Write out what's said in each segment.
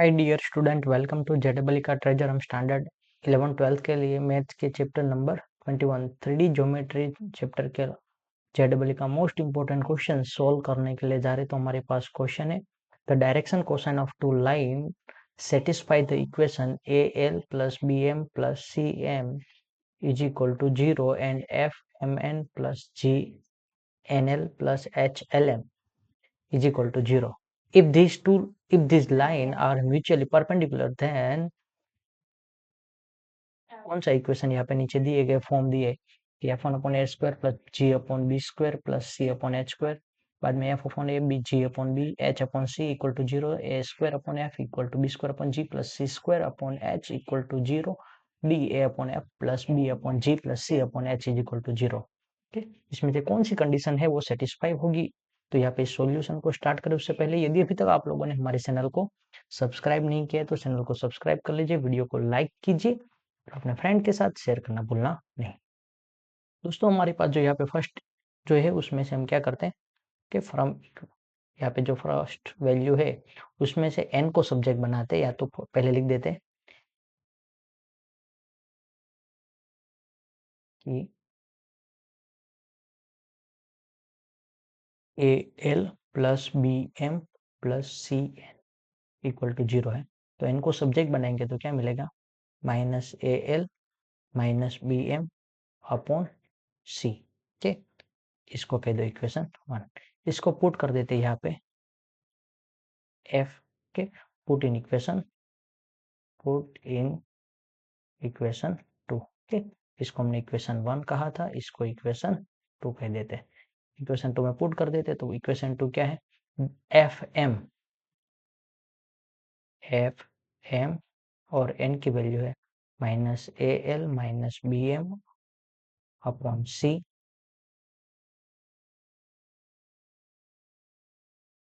Hi dear student, welcome to जेडबल का treasure. हम स्टैंडर्ड 11-12 के लिए मैथ्स के chapter number 21 3D geometry chapter के जेडबल का मोस्ट इंपोर्टेंट क्वेश्चन सोल्व करने के लिए जा रहे। तो हमारे पास क्वेश्चन है, the direction cosine of two line satisfy the equation A L plus B M plus C M is equal to 0 and F M N plus G N L plus H L M is equal to 0. If these line are mutually perpendicular, then कौन सा equation यहाँ पे नीचे दिए गए form दिए कि F one upon A square plus G upon B square plus C upon H square, बाद में F upon A B G upon B H upon C equal to 0, A square upon F equal to B square upon G plus C square upon H equal to 0, D A upon F plus B upon G plus C upon H is equal to 0। इसमें से कौन सी condition है वो satisfy होगी। तो यहाँ पे solution को स्टार्ट करें उससे पहले यदि अभी तक आप लोगों ने हमारे चैनल को सब्सक्राइब नहीं किया तो चैनल को सब्सक्राइब कर लीजिए, वीडियो को लाइक कीजिए और अपने फ्रेंड के साथ शेयर करना भूलना नहीं। दोस्तों हमारे पास जो यहाँ पे फर्स्ट जो है उसमें से हम क्या करते हैं कि फ्रॉम यहाँ पे जो फर्स्ट वैल्यू है उसमें से n को सब्जेक्ट बनाते हैं, या तो पहले लिख देते हैं कि A L plus B M plus C N equal to 0 है। तो n को सब्जेक्ट बनाएंगे तो क्या मिलेगा, minus A L minus B M upon C. ठीक, इसको कह दो इक्वेशन 1। इसको पुट कर देते हैं यहाँ पे एफ के पुट इन इक्वेशन 2। ठीक, इसको हमने इक्वेशन 1 कहा था, इसको इक्वेशन 2 कह देते हैं। इक्वेशन 2 में पुट कर देते तो इक्वेशन 2 क्या है, एफ एम और एन की वैल्यू है minus A L minus B M upon C,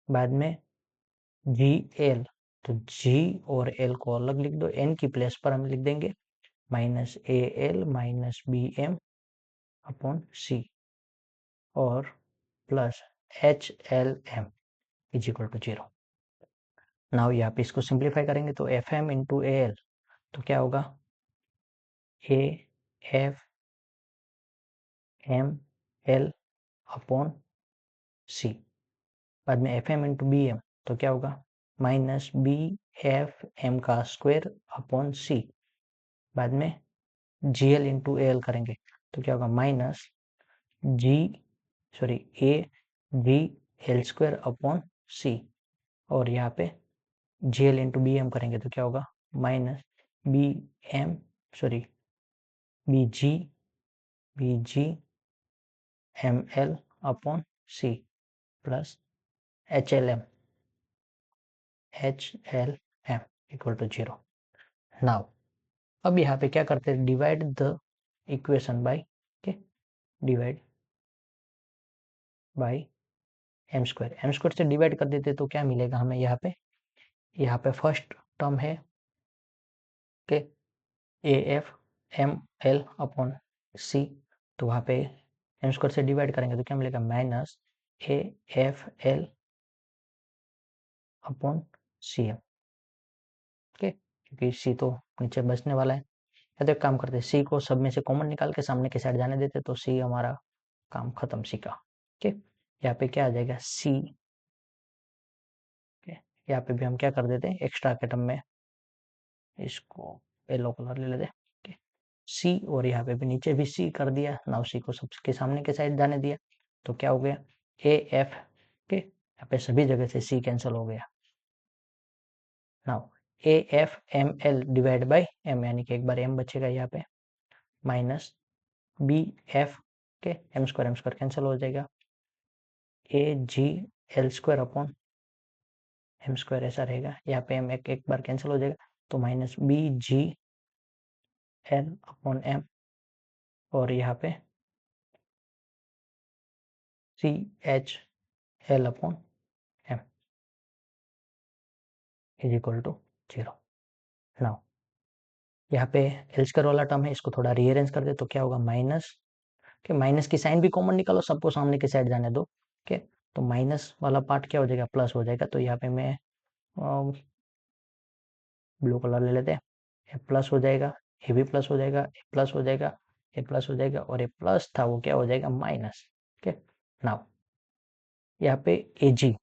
बाद में जी एल, तो जी और एल को अलग लिख दो, एन की प्लेस पर हम लिख देंगे minus A L minus B M upon C और plus H L M is equal to 0। Now यहाँ पे इसको सिंप्लीफाई करेंगे तो F M into A L, तो क्या होगा A F M L upon C, बाद में F M into B M, तो क्या होगा माइनस बी एफ एम का स्क्वायर अपॉन सी, बाद में G L into A L करेंगे तो क्या होगा minus G A G L square upon C, और यहाँ पे G L into B M करेंगे तो क्या होगा minus B M B G M L upon C plus H L M equal to 0। Now अब यहाँ पे क्या करते हैं, divide the equation by divide by M square से डिवाइड कर देते तो क्या मिलेगा हमें, यहाँ पे फर्स्ट टर्म है कि A F M L upon C, तो वहाँ पे एम स्क्वायर से डिवाइड करेंगे तो क्या मिलेगा minus A F L upon C M. Okay, क्योंकि सी तो नीचे बचने वाला है। या तो एक काम करते सी को सब में से कॉमन निकाल के सामने की साइड जाने देते तो सी हमारा काम खत्म, सी का। ओके, यहाँ पे क्या आ जाएगा सी, यहाँ पे भी हम क्या कर देते हैं एक्स्ट्रा के टर्म में इसको येलो कलर ले लेते सी, और यहाँ पे भी नीचे भी सी कर दिया, नाउ सी को सबके सामने के साइड जाने दिया तो क्या हो गया ए एफ के, यहाँ पे सभी जगह से सी कैंसिल हो गया। Now A F M L divide by M, यानी कि एक बार एम बचेगा यहाँ पे माइनस बी एफ के एम स्क्वायर कैंसिल हो जाएगा, A G L square upon M square ऐसा रहेगा, यहाँ पे एम एक बार कैंसिल हो जाएगा तो minus B G L upon M, और यहाँ पे C H L upon M is equal to 0। Now यहाँ पे एल स्क्वायर वाला टर्म है, इसको थोड़ा रीअरेंज कर दे तो क्या होगा माइनस के, माइनस की साइन भी कॉमन निकालो, सबको सामने की साइड जाने दो। ओके, तो माइनस वाला पार्ट क्या हो जाएगा प्लस हो जाएगा, तो यहाँ पे मैं ब्लू कलर ले लेते हैं, ए प्लस हो जाएगा, ए भी प्लस हो जाएगा, ए प्लस हो जाएगा, ए प्लस हो जाएगा, और ए प्लस था वो क्या हो जाएगा माइनस। ओके, नाउ यहाँ पे ए जी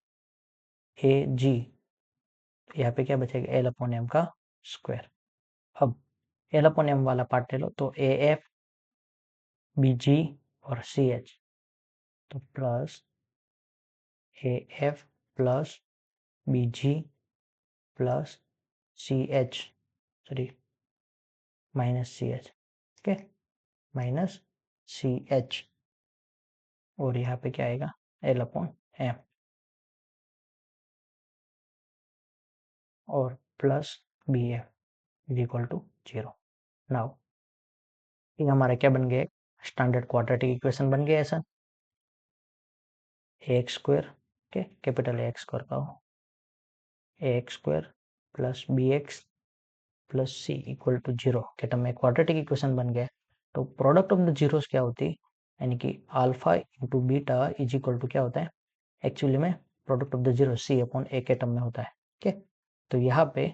यहाँ पे क्या बचेगा एल अपॉन एम का स्क्वायर। अब एल अपॉन एम वाला पार्ट ले लो, तो ए एफ बी जी और सी एच, तो plus A F plus B G plus C H, sorry minus C H, okay minus C H, और यहाँ पे क्या आएगा एल अपॉन एम और plus B F is equal to 0। नाउ ये हमारा क्या बन गया, स्टैंडर्ड क्वाड्रेटिक इक्वेशन बन गया ऐसा, A X square, okay capital A X square का A X square plus B X plus C equal to 0 के टर्म में क्वाड्रेटिक इक्वेशन बन गया। तो प्रोडक्ट ऑफ द जीरोस क्या होती है, यानी कि alpha into beta is equal to क्या होता है, एक्चुअली में product of the zero C upon A के टर्म में होता है। ओके, तो यहाँ पे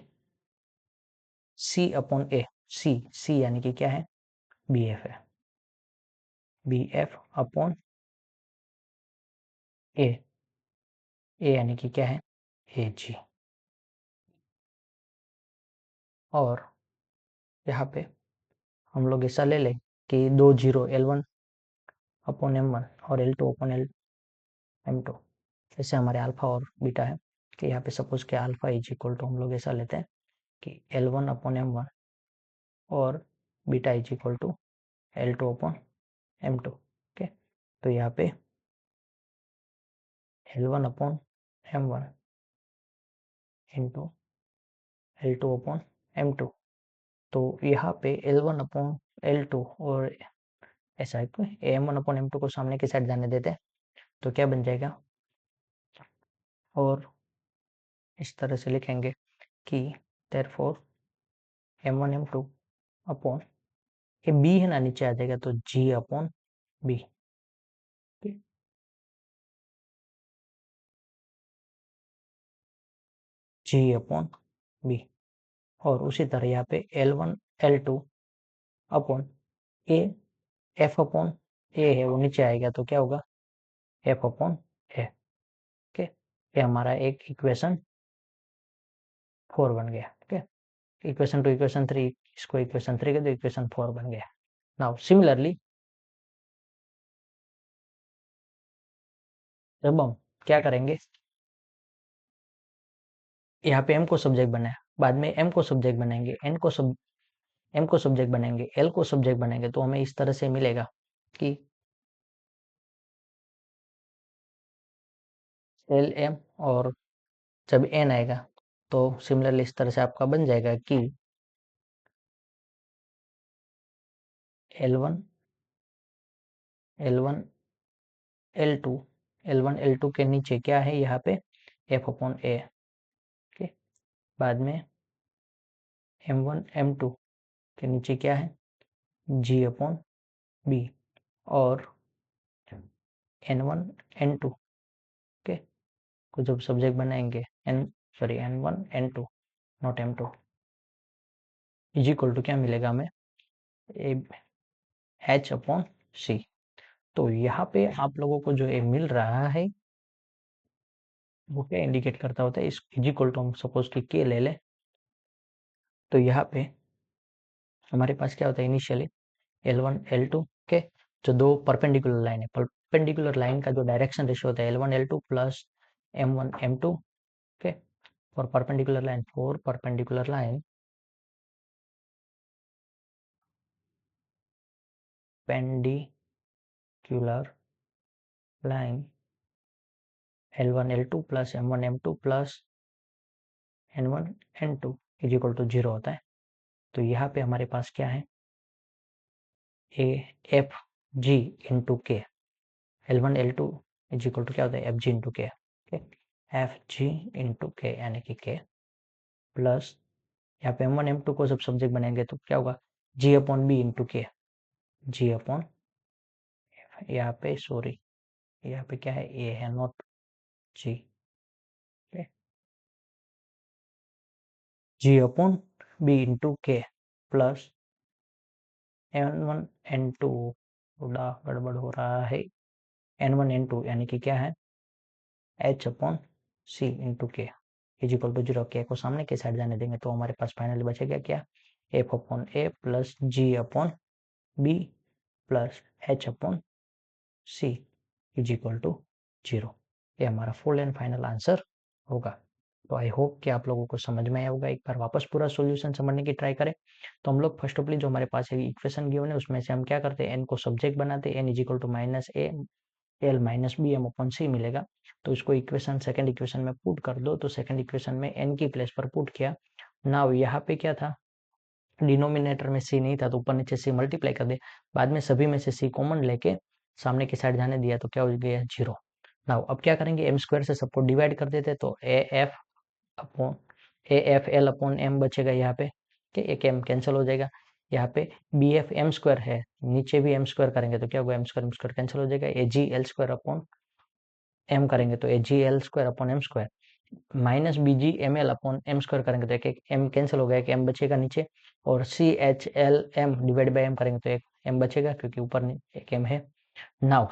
सी अपॉन ए, सी यानी कि क्या है बी एफ है, बी एफ अपॉन ए, ए यानी कि क्या है ए जी, और यहाँ पे हम लोग ऐसा ले लें कि दो zero L one upon M one और L two upon L M two, जैसे हमारे अल्फा और बीटा है, कि यहाँ पे सपोज कि अल्फा इज इक्वल टू हम लोग ऐसा लेते हैं कि L one upon M one और beta is equal to L two upon M two. Okay, तो यहाँ पे L one upon M one into L two upon M two, तो यहाँ पे L one upon L two और ऐसा है कि M one upon M two को सामने की साइड जाने देते हैं, तो क्या बन जाएगा, और इस तरह से लिखेंगे कि therefore M one M two upon ये बी है ना नीचे आ जाएगा, तो G upon B, G upon B, और उसी तरह यहाँ पे L one L two upon A, F upon A है वो नीचे आएगा, तो क्या होगा एफ अपॉन ए। ओके, ये हमारा एक इक्वेशन 4 बन गया। ओके, इक्वेशन टू इक्वेशन 3, इसको इक्वेशन 3 के दो, इक्वेशन 4 बन गया। नाउ सिमिलरली जब हम क्या करेंगे, यहाँ पे एम को सब्जेक्ट बनाया, बाद में एम को सब्जेक्ट बनाएंगे, एम को सब्जेक्ट बनाएंगे, एल को सब्जेक्ट बनाएंगे, तो हमें इस तरह से मिलेगा कि एल एम, और जब एन आएगा तो सिमिलरली इस तरह से आपका बन जाएगा कि L one L one L to, L one L two के नीचे क्या है यहाँ पे एफ अपॉन ए, बाद में एम वन एम टू के नीचे क्या है जी अपॉन बी, और एन वन एन टू के को जब सब्जेक्ट बनाएंगे N one N two not M two is equal to क्या मिलेगा हमें एच अपॉन सी। तो यहाँ पे आप लोगों को जो ये मिल रहा है वो क्या इंडिकेट करता होता है, इस इज इक्वल टू हम सपोज कि के ले ले, तो यहाँ पे हमारे पास क्या होता है initially L one L two के जो दो परपेंडिकुलर लाइन है, परपेंडिकुलर लाइन का जो डायरेक्शन रेशियो होता है L one L two plus M one M two, okay for perpendicular line, for perpendicular line perpendicular line L one L two plus M one M two plus N one N two is equal to 0 होता है। तो यहाँ पे हमारे पास क्या है A F G into K, L one L two is equal to क्या होता है F G into K, F G into K यानी कि के प्लस यहाँ पे एम वन एम टू को जब सब्जेक्ट बनाएंगे तो क्या होगा जी अपॉन बी इंटू के, जी अपॉन यहाँ पे सॉरी यहाँ पे क्या है ए है not G, G upon B into K plus N1 N2, थोड़ा गड़बड़ हो रहा है, N1 N2 यानी कि क्या है H अपॉन सी इंटू के इज इक्वल टू 0। के को सामने के साइड जाने देंगे तो हमारे पास फाइनली बचेगा क्या, F upon A plus G upon B plus H upon C is equal to 0। ये हमारा फुल एंड फाइनल आंसर होगा। तो आई होप कि आप लोगों को समझ में आया होगा। एक बार वापस पूरा सॉल्यूशन समझने की ट्राई करें। तो हम लोग फर्स्ट ऑफली जो हमारे पास इक्वेशन गिवन है उसमें से हम क्या करते हैं, एन को सब्जेक्ट बनाते हैं, N is equal to minus A L minus B M upon C मिलेगा। तो इसको इक्वेशन सेकंड इक्वेशन में पुट कर दो। तो सेकंड इक्वेशन में एन की प्लेस पर पुट किया। नाउ यहाँ पे क्या था, डिनोमिनेटर में सी नहीं था तो ऊपर नीचे सी मल्टीप्लाई कर दे, बाद में सभी में से सी कॉमन लेके सामने की साइड जाने दिया तो क्या हो गया 0। नाउ अब क्या करेंगे, एम स्क्वायर से सबको डिवाइड कर देते तो A F L upon M बचेगा यहाँ पे, कि एक एम कैंसिल हो जाएगा। यहाँ पे बी एफ एम स्क्वायर है, नीचे भी एम स्क्वायर करेंगे तो क्या होगा, एम स्क्वायर कैंसिल हो जाएगा। A G L square upon M करेंगे तो A G L square upon M square, minus B G M L upon M square करेंगे तो एक एम कैंसिल हो गया, एक एम बचेगा नीचे। और C H L M divide by M करेंगे तो एक एम बचेगा क्योंकि ऊपर एक एम है। नाउ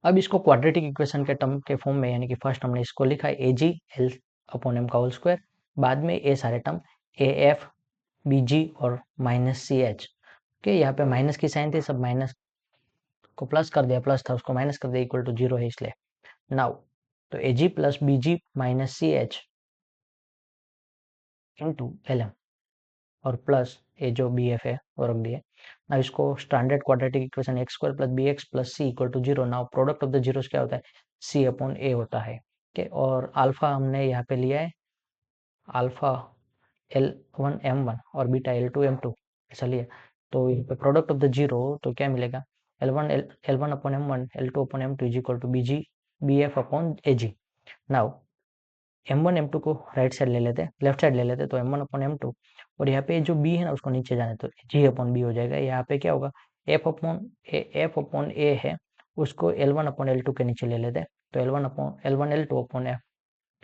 अब इसको क्वाड्रेटिक इक्वेशन के टर्म के फॉर्म में, यानी कि फर्स्ट हमने इसको लिखा है ए जी एल अपॉन एम का होल स्क्वायर, बाद में ए सारे टर्म ए एफ बी जी और माइनस सी एच के, यहाँ पे माइनस की साइन थी, सब माइनस को प्लस कर दिया, प्लस था उसको माइनस कर दिया, इक्वल टू 0 है इसलिए। नाउ तो A G plus B G minus C H into L M और प्लस ए जो बी एफ है वो रख दिए। ना इसको standard quadratic equation X square plus B X plus C equal to 0। Now product of the zeros क्या होता है, सी अपॉन ए होता है। ओके, और अल्फा हमने यहाँ पे लिया है अल्फा L1 M1 और बीटा L2 M2 ऐसा लिया। तो यहाँ पे प्रोडक्ट ऑफ द जीरो तो क्या मिलेगा, L1 upon M1 L2 upon M2 is equal to B F upon A G. Now M1 M2 को राइट साइड ले लेते, लेफ्ट साइड ले लेते तो M1 अपॉन M2, और यहाँ पे जो B है ना उसको नीचे जाने तो G अपॉन B हो जाएगा। यहाँ पे क्या होगा, F अपॉन A है उसको L1 अपॉन L2 के नीचे ले लेते तो L1 L2 अपॉन F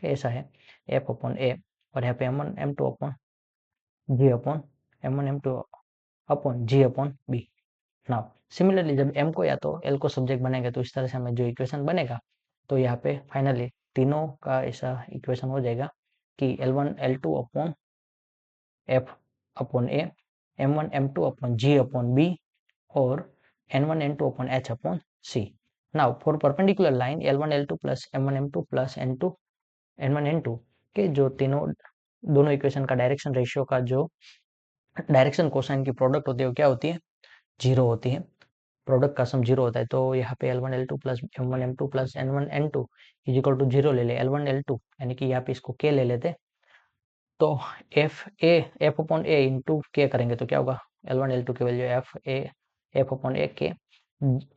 ऐसा है F अपॉन A, और यहाँ पे M1 M2 upon G upon M1 M2 upon G upon B। Now similarly जब M को या तो L को सब्जेक्ट बनेगा तो इस तरह से हमें जो इक्वेशन बनेगा, तो यहाँ पे फाइनली तीनों का ऐसा इक्वेशन हो जाएगा कि L1 L2 upon F upon A, M1 M2 upon G upon B और N1 N2 upon H upon C। Now for perpendicular line L1 L2 plus M1 M2 plus N1 N2 के जो तीनों दोनों equation का direction ratio का जो direction cosine की product होती है वो क्या होती है, 0 होती है। प्रोडक्ट का सम 0 होता है। तो यहाँ पे L1 L2 plus M1 M2 plus N1 N2 is equal to 0 ले ले, L1 L2 यानी कि यहाँ पे इसको K ले लेते तो F upon A into K करेंगे तो क्या होगा, L1 L2 की value F upon A K।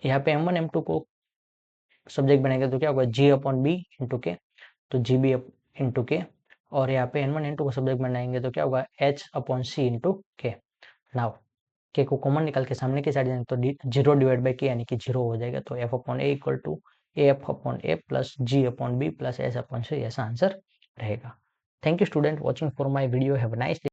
यहाँ पे M1 M2 को सब्जेक्ट बनेगा तो क्या होगा, G upon B into K, तो जी बी इंटू के, और यहाँ पे N1 N2 को सब्जेक्ट बनाएंगे तो क्या होगा, H अपॉन C इंटू के। नाउ के को कॉमन निकाल के सामने की साइड जाएंगे तो 0 डिवाइड बाई के यानी कि 0 हो जाएगा। तो F upon A equal to F upon A plus G upon B plus S upon C, ऐसा आंसर रहेगा। Thank you student watching for my video, have a nice day.